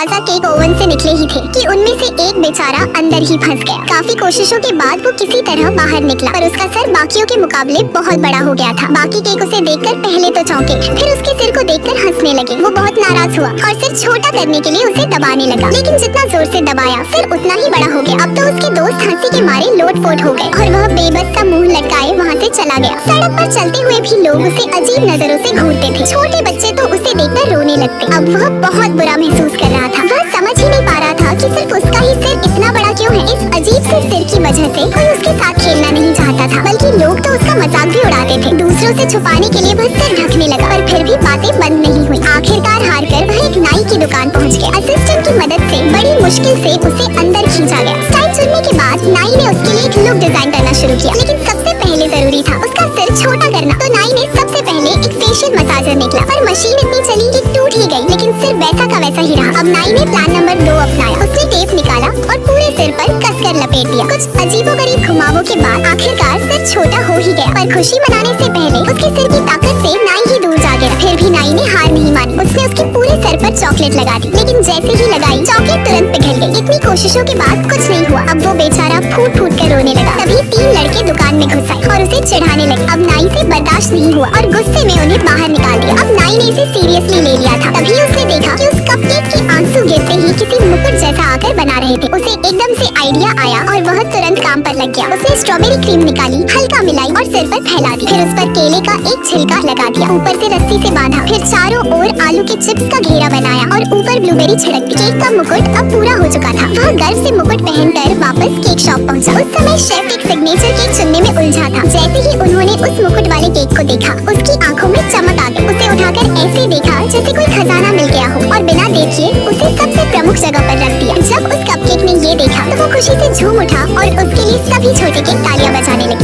ताज़ा cake oven से निकले ही थे कि उनमें से एक बेचारा अंदर ही फंस गया। काफी कोशिशों के बाद वो किसी तरह बाहर निकला, पर उसका सर बाकियों के मुकाबले बहुत बड़ा हो गया था। बाकी केक उसे देखकर पहले तो चौंके, फिर उसके सिर को देखकर हंसने लगे। वो बहुत नाराज हुआ और सिर छोटा करने के लिए उसे दबाने लगा, लेकिन जितना जोर से दबाया सिर उतना ही बड़ा हो गया। अब तो उसके दोस्त हंसी के मारे लोटपोट हो गए और वह बेबस सा मुंह लटकाए वहाँ से चला गया। सड़क पर चलते हुए भी लोग उसे अजीब नजरों से घूरते थे। छोटे बच्चे तो उसे देखकर रोने लगते। अब वह बहुत बुरा महसूस कर रहा था। वह समझ ही नहीं पा रहा था कि सिर्फ उसका ही सिर इतना बड़ा क्यों है। इस अजीब से सिर की वजह से कोई उसके साथ खेलना नहीं चाहता था, बल्कि लोग तो उसका मजाक भी उड़ाते थे। दूसरों से छुपाने के लिए वह सिर ढकने लगा, पर फिर भी बातें बंद नहीं हुई। आखिरकार हार कर वह एक नाई की दुकान पहुंच गया। असिस्टेंट की मदद से बड़ी मुश्किल से उसे अंदर खींचा गया। स्टाइल चुनने के बाद नाई ने उसके लिए एक लुक डिजाइन करना शुरू किया, लेकिन सबसे पहले जरूरी था उसका सिर छोटा करना। तो नाई ने सबसे पहले एक फेशियल मसाजर निकला, पर मशीन इतनी चली कि टूट ही गई, लेकिन सिर वैसा का वैसा ही रहा। अब नाई ने प्लान नंबर 2 अपनाया। उसने टेप निकाला और पूरे सिर पर कसकर लपेट दिया। कुछ अजीबोगरीब घुमावों के बाद आखिरकार सिर छोटा हो ही गया, पर खुशी मनाने से पहले उसके सिर की ताकत से नाई ही दूर जा गया। फिर भी नाई ने हार नहीं मानी। उसने उसके पूरे सर पर चॉकलेट लगा दी, लेकिन जैसे ही लगाई चॉकलेट तुरंत पिघल गई। इतनी कोशिशों के बाद कुछ नहीं हुआ। अब वो बेचारा फूट फूट कर रोने लगा। तभी 3 लड़के दुकान में घुस आए और उसे चिढ़ाने लगे। अब नाई से बर्दाश्त नहीं हुआ और गुस्से में उन्हें बाहर निकाल दिया। अब नाई ने इसे सीरियसली ले लिया था। तभी उसने देखा कि उस कपकेक के आंसू गिरते ही किसी मुकुट जैसा आकर बना रहे थे। उसे एकदम से आइडिया आया और वह तुरंत काम पर लग गया। उसने स्ट्रॉबेरी क्रीम निकाली, हल्का मिलाई और सिर पर फैला दी। फिर उस पर केले का एक छिलका लगा दिया, ऊपर से रस्सी से बांधा। फिर चारों ओर आलू के चिप्स का घेरा बनाया और ऊपर ब्लूबेरी छिड़क दी। केक का मुकुट अब पूरा हो चुका था। वह गर्व से मुकुट पहनकर वापस केक शॉप पहुंचा। उस समय शेफ एक सिग्नेचर केक चुनने में उलझा था। जैसे ही उन्होंने उस मुकुट वाले केक को देखा, उसकी आंखों में चमक आ गई। उसे उठाकर ऐसे देखा जैसे कोई खजाना मिल गया हो और बिना देखे उसे सबसे प्रमुख जगह पर रख दिया। जब उस कपकेक ने ये देखा तो वो खुशी से झूम उठा और उसके लिए सभी छोटे केक तालियां बजाने लगे।